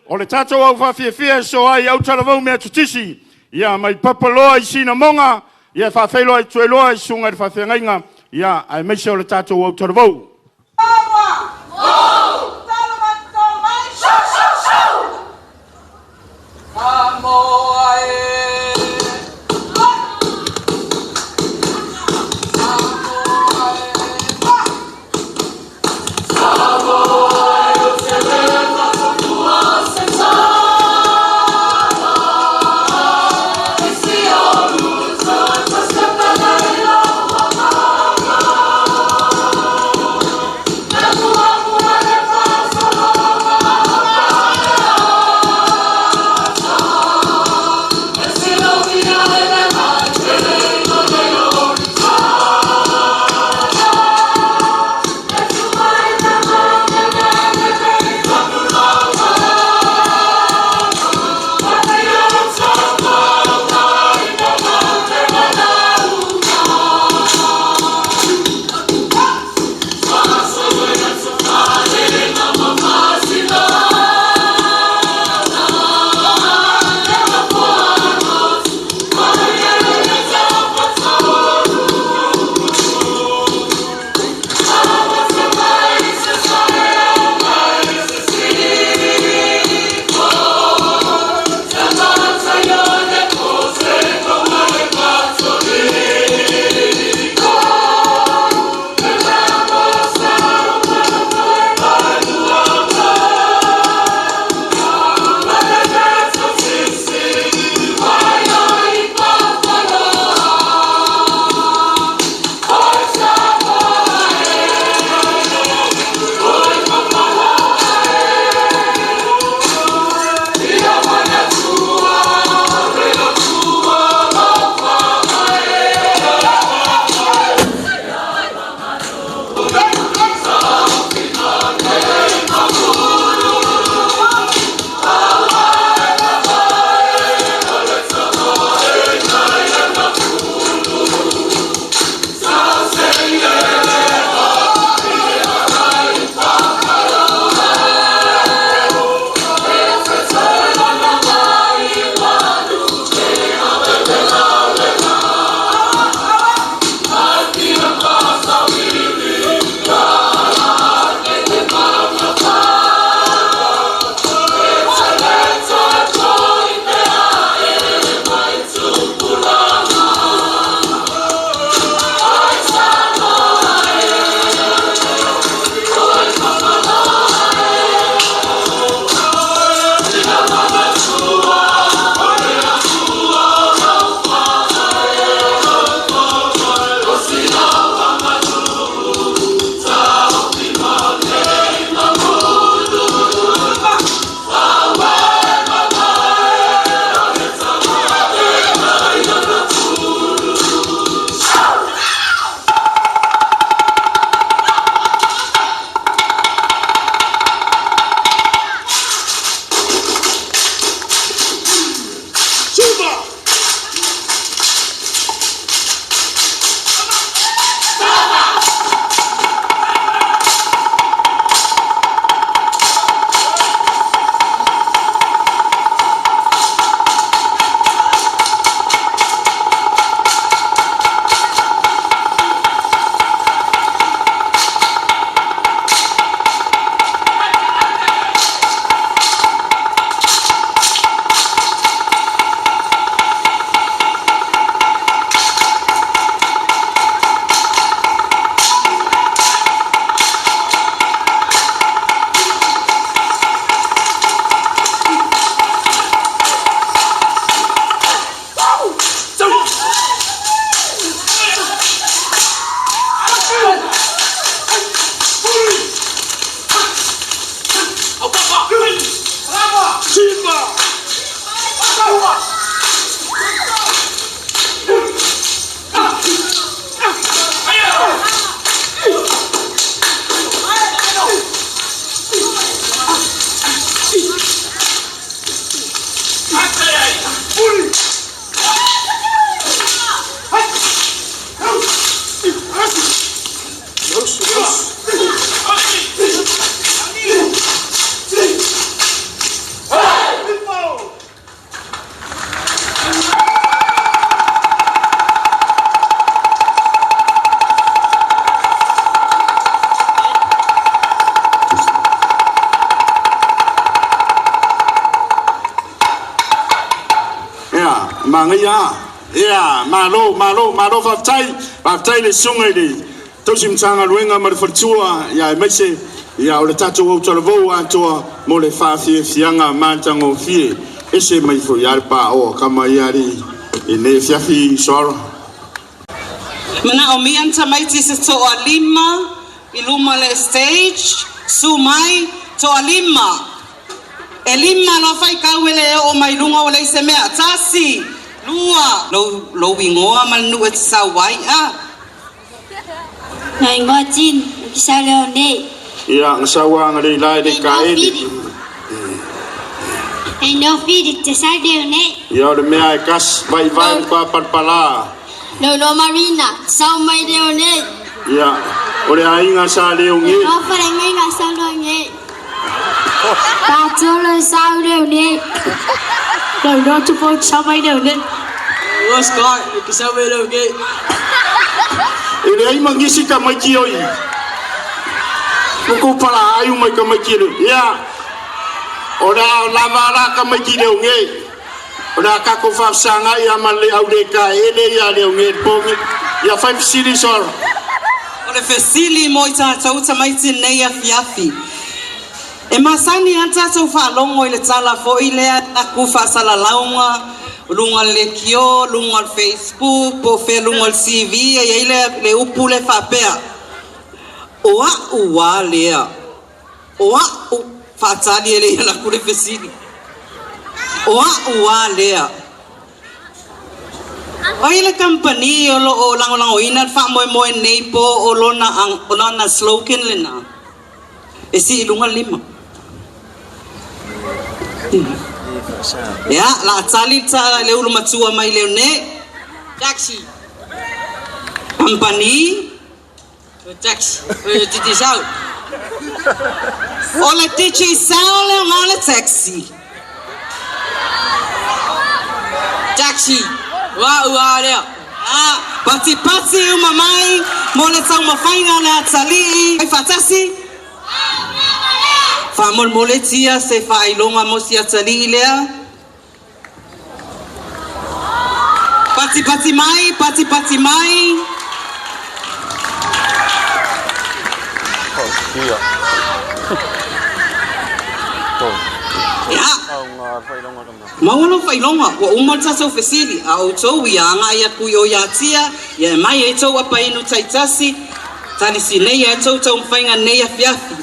O le tātou au whawhiawhia so ai au tarawau mea tutisi. Ia mai papaloa I sina monga. Ia whawhailoa I tueloa I sunga I whawhiangainga. Ia ai meise o le tātou au tarawau. mangaya ya malo fatai le sungai le tosim sanga luenga mar fortua ya mese ya o tato o tolo ato mo le fa fianga mantango fie ese mai fo ya pa o kama yari ine fiafi soro mana o mian tamaiti se to alima iluma le stage sumai to alima elima lo fai kawele o mai lunga o le se mea tasi lua lo wingoa man nu et sawai a ngai ngochin kisa leone ya ngasawa ngale lai de kaeli ai no fidi te sa leone ya le mea kas vai pa parpala no marina sao mai leone ya ore ainga sa leone no farenga nga sa leone Patolo sao leone no tu po sao mai leone Oscar que sabe lo que ele ai mangisi ka mai ki oi ko para ai mai ka mai ki ya ora lava ka mai ki leone ora ka ko fa sanga ya male aude ka ele ya leone po ya 5 series or ole fesili moita tauta maiti nei afiafi e masani anta so fa longo ile tala fo ile ku fa sala launga lunga le kio lunga Facebook po fe lunga CV e ile le upule fa pea oa lea oa fa tali ile la ku le fesili oa lea Oile company o lang ina fa mo nei po o lona slogan lena. Esi ilunga lima. Ya, la tali ta le ulu matua mai le ne. Taxi. Company. Taxi. Titi sao. Ole titi sao le ngale taxi. Taxi. Wa dia. Pati umamai mole sang mafainga na tali. Ai fatasi. Fa mole tia se fa ilonga mosia tali lea. Pati mai. Ya. Maulo failonga wa umalta so fesili au to wianga ya kuyo ya tia ya mai eto apa inu taitasi tani sine ya to mfainga ne ya fiafi